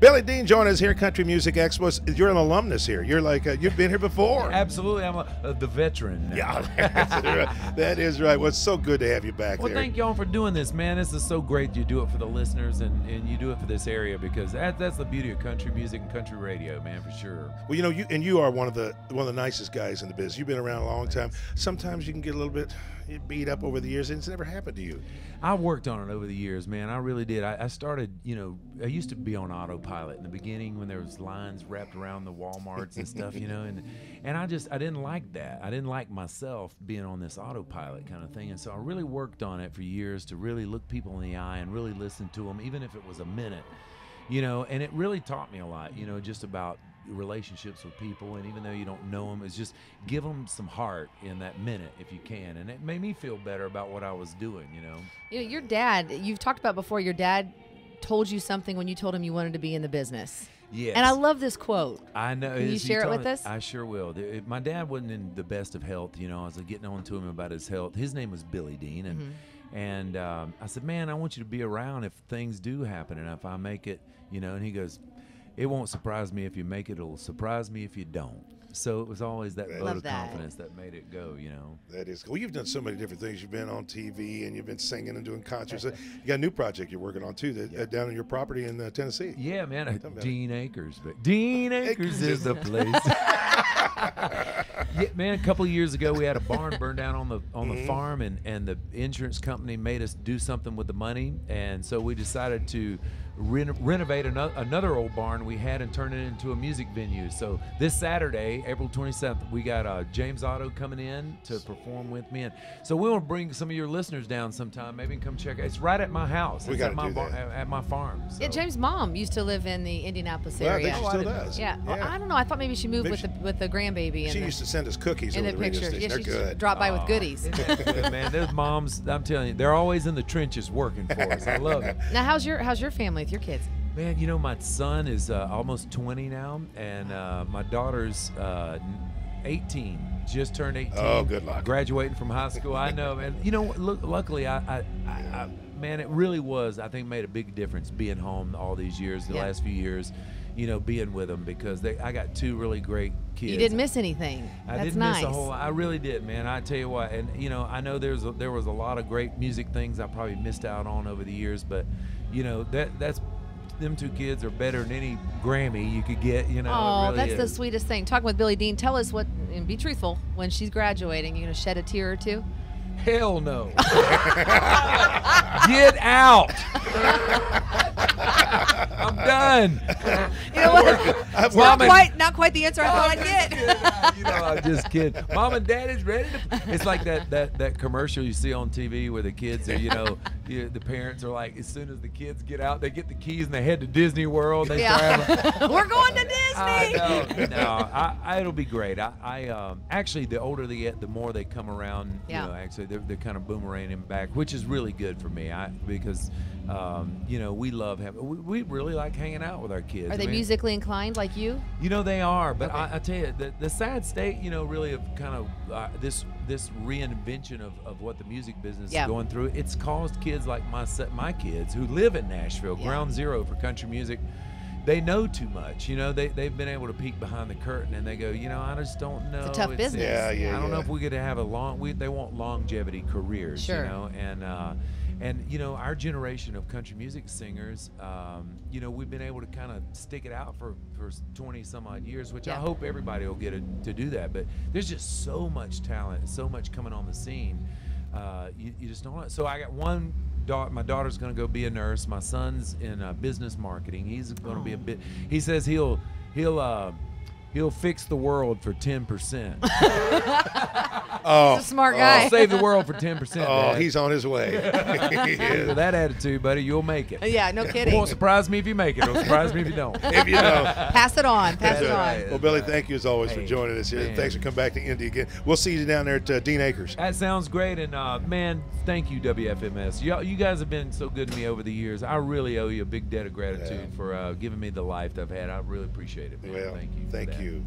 Billy Dean joining us here at Country Music Expo. You're an alumnus here. You're like, you've been here before. Absolutely. I'm the veteran now. Yeah, that is right. Well, it's so good to have you back Well, there. thank y'all for doing this, man. This is so great you do it for the listeners and you do it for this area, because that's the beauty of country music and country radio, man, for sure. Well, you know, you are one of the nicest guys in the business. You've been around a long time. Sometimes you can get a little bit beat up over the years, and it's never happened to you. I worked on it over the years, man. I really did. I started, I used to be on autopilot in the beginning when there was lines wrapped around the Walmarts and stuff, and I didn't like that. I didn't like myself being on this autopilot kind of thing. And so I really worked on it for years to really look people in the eye and really listen to them, even if it was a minute, and it really taught me a lot, just about relationships with people. And even though you don't know them, it's just give them some heart in that minute if you can. And it made me feel better about what I was doing, your dad, you've talked about before, your dad told you something when you told him you wanted to be in the business. Yes. And I love this quote. I know. Can you share it with us? I sure will. My dad wasn't in the best of health, I was getting on to him about his health. His name was Billy Dean, and I said, man, I want you to be around if things do happen and if I make it, and he goes, it won't surprise me if you make it. It'll surprise me if you don't. So it was always that vote of confidence that made it go, That is cool. You've done so many different things. You've been on TV and you've been singing and doing concerts. You got a new project you're working on too, down on your property in Tennessee. Yeah, man. Dean Acres. But Dean Acres is the place. Yeah, man, a couple of years ago we had a barn burned down on the farm, and the insurance company made us do something with the money, and so we decided to renovate another old barn we had and turn it into a music venue. So this Saturday, April 27th, we got James Otto coming in to perform with me, and so we want to bring some of your listeners down sometime. Maybe come check it. It's right at my house. We got to do that at my farm. So. Yeah, James' mom used to live in the Indianapolis Well, area. I think she still does. Yeah. Well, I don't know. I thought maybe she moved with the grandbaby. She used to send us cookies in over the radio picture. station. Yeah, They're she good. dropped by with goodies. Good, man. Those moms, I'm telling you, they're always in the trenches working for us. I love it. Now, how's your family with your kids? Man, my son is almost 20 now, and my daughter's 18, just turned 18. Oh, good luck. Graduating from high school. I know, man. Luckily, man, it really was, I think, made a big difference being home all these years, the last few years, being with them, because I got two really great kids. You didn't miss anything. I didn't miss a whole lot. I really did, man. I tell you what, and I know there was a lot of great music things I probably missed out on over the years, but that's them two kids are better than any Grammy you could get, Oh, really that's is. the sweetest thing. Talking with Billy Dean, tell us and be truthful, when she's graduating, you're going to shed a tear or two? Hell no. Get out. I'm done. You know what? Not quite the answer I thought I'd get. I'm just kidding. Mom and Dad is ready to. It's like that commercial you see on TV where the kids are, the parents are like, as soon as the kids get out, they get the keys and they head to Disney World. They travel. We're going to Disney. No, it'll be great. I actually, the older they get, the more they come around. Actually, they're kind of boomeranging back, which is really good for me. Because we love we really like hanging out with our kids. Are they musically inclined like you? They are, but I tell you, the sad state, really of kind of this reinvention of what the music business is going through. It's caused kids like my kids who live in Nashville, ground zero for country music. They know too much, they've been able to peek behind the curtain and they go, I just don't know. It's a tough business. Yeah. I don't know if we get to have they want longevity careers, sure. And our generation of country music singers, we've been able to kind of stick it out for 20 some odd years, which I hope everybody will get to do that. But there's just so much talent, so much coming on the scene. You just don't know. So I got one daughter. My daughter's going to go be a nurse. My son's in business marketing. He's going to be he says he'll fix the world for 10%. He's a smart guy. I'll save the world for 10%. Oh, Dad. he's on his way. With that attitude, buddy, you'll make it. Yeah, no kidding. It won't surprise me if you make it. It'll surprise me if you don't. If you know. Pass it on. Pass it on. Right. Well, Billy, thank you as always for joining us here. Man. Thanks for coming back to Indy again. We'll see you down there at Dean Acres. That sounds great, and man, thank you, WFMS. You guys have been so good to me over the years. I really owe you a big debt of gratitude for giving me the life that I've had. I really appreciate it, man. Well, thank you. Thank you.